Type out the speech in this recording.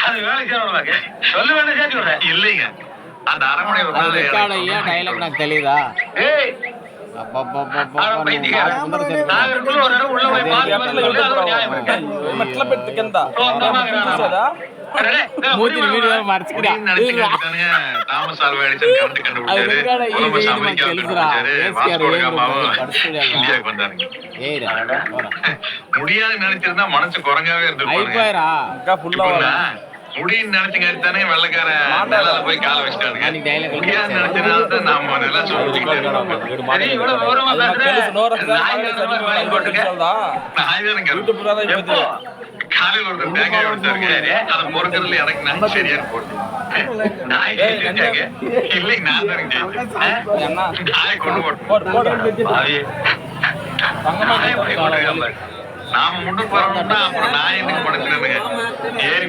அது வேலை செய்யறவங்க சொல்ல வேண்டிய சேர்த்து விடுறேன் இல்லைங்க அந்த அரமனை டைலாக் நான் தெளிதா முடியாது நினைச்சிருந்தா மனசு குறைஞ்சாவே இருந்துருப்பாங்க முடின்னு நினைச்சுங்க தானே வெள்ளக்காரன் நிலால போய் காலை வச்சுட்டானுங்க முடியாது நினைச்சதுனால நாம நல்லா சொல்லிக்கிட்டே இருக்கோம் காலையில் ஒருத்தர் தேங்காய் கொடுத்தாருங்க அதை பொறுக்கிறதுல எனக்கு நான் சரியான போட்டு நாய் கேட்டாங்க இல்லை நான் தான் நாயை கொண்டு போட்டு நாம முன்னுக்கு வரணும்னா அப்புறம் நான் எனக்கு படுத்துறேனுங்க ஏறி